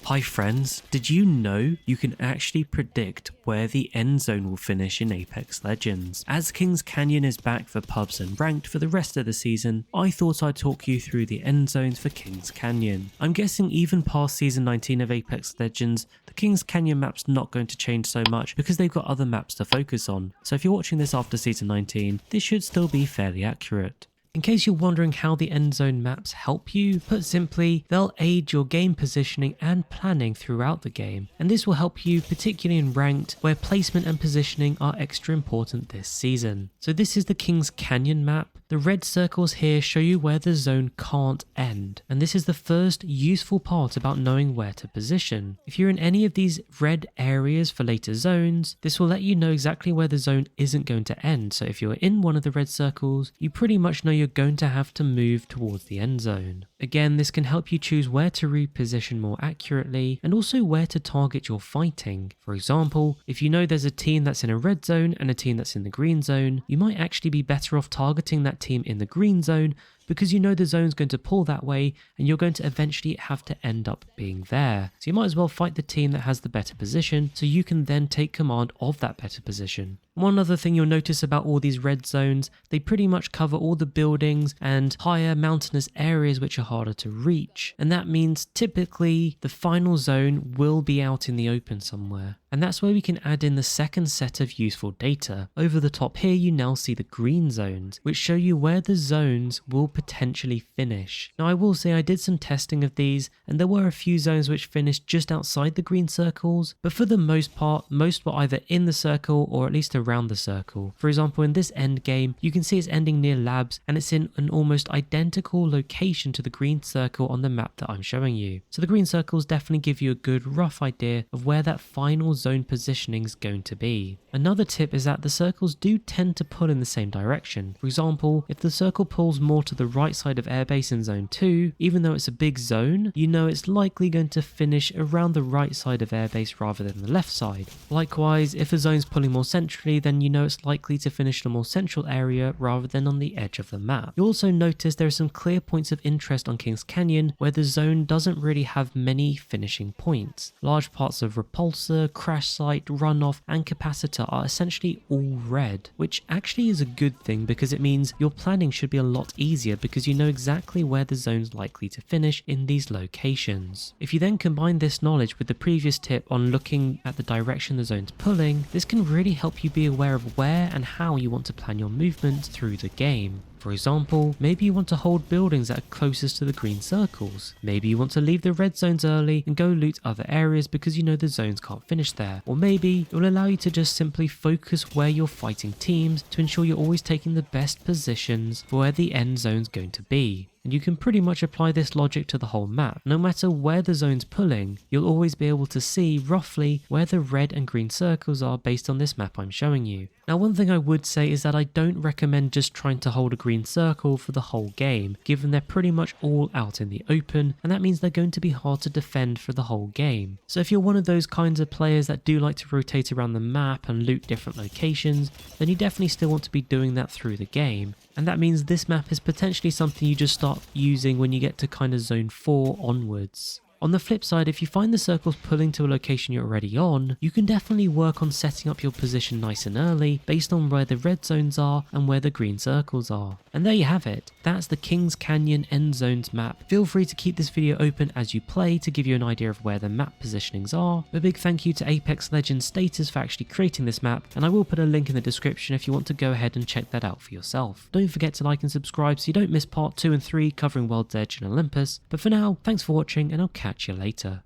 Hi friends, did you know you can actually predict where the end zone will finish in Apex Legends? As Kings Canyon is back for pubs and ranked for the rest of the season, I thought I'd talk you through the end zones for Kings Canyon. I'm guessing even past season 19 of Apex Legends, the Kings Canyon map's not going to change so much because they've got other maps to focus on. So if you're watching this after season 19, this should still be fairly accurate. In case you're wondering how the end zone maps help you, put simply, they'll aid your game positioning and planning throughout the game, and this will help you particularly in ranked where placement and positioning are extra important this season. So this is the Kings Canyon map. The red circles here show you where the zone can't end, and this is the first useful part about knowing where to position. If you're in any of these red areas for later zones, this will let you know exactly where the zone isn't going to end. So if you're in one of the red circles, you pretty much know you're going to have to move towards the end zone. Again, this can help you choose where to reposition more accurately and also where to target your fighting. For example, if you know there's a team that's in a red zone and a team that's in the green zone, you might actually be better off targeting that team in the green zone because you know the zone's going to pull that way and you're going to eventually have to end up being there. So you might as well fight the team that has the better position so you can then take command of that better position. One other thing you'll notice about all these red zones, they pretty much cover all the buildings and higher mountainous areas which are harder to reach. And that means typically the final zone will be out in the open somewhere. And that's where we can add in the second set of useful data. Over the top here you now see the green zones, which show you where the zones will potentially finish. Now I will say I did some testing of these and there were a few zones which finished just outside the green circles, but for the most part, most were either in the circle or at least around the circle. For example, in this end game, you can see it's ending near labs and it's in an almost identical location to the green circle on the map that I'm showing you. So the green circles definitely give you a good rough idea of where that final zone positioning is going to be. Another tip is that the circles do tend to pull in the same direction. For example, if the circle pulls more to the right side of airbase in zone 2, even though it's a big zone, you know it's likely going to finish around the right side of airbase rather than the left side. Likewise, if a zone's pulling more centrally, then you know it's likely to finish in a more central area rather than on the edge of the map. You also notice there are some clear points of interest on Kings Canyon where the zone doesn't really have many finishing points. Large parts of repulsor, crash site, runoff, and capacitor are essentially all red, which actually is a good thing because it means your planning should be a lot easier because you know exactly where the zone's likely to finish in these locations. If you then combine this knowledge with the previous tip on looking at the direction the zone's pulling, this can really help you be aware of where and how you want to plan your movement through the game. For example, maybe you want to hold buildings that are closest to the green circles. Maybe you want to leave the red zones early and go loot other areas because you know the zones can't finish there. Or maybe it will allow you to just simply focus where you're fighting teams to ensure you're always taking the best positions for where the end zone's going to be. And you can pretty much apply this logic to the whole map. No matter where the zone's pulling, you'll always be able to see roughly where the red and green circles are based on this map I'm showing you. Now one thing I would say is that I don't recommend just trying to hold a green circle for the whole game, given they're pretty much all out in the open, and that means they're going to be hard to defend for the whole game. So if you're one of those kinds of players that do like to rotate around the map and loot different locations, then you definitely still want to be doing that through the game. And that means this map is potentially something you just start using when you get to kind of zone 4 onwards. On the flip side, if you find the circles pulling to a location you're already on, you can definitely work on setting up your position nice and early based on where the red zones are and where the green circles are. And there you have it. That's the Kings Canyon End Zones map. Feel free to keep this video open as you play to give you an idea of where the map positionings are. A big thank you to Apex Legends Status for actually creating this map, and I will put a link in the description if you want to go ahead and check that out for yourself. Don't forget to like and subscribe so you don't miss part 2 and 3 covering World's Edge and Olympus. But for now, thanks for watching and I'll catch you later.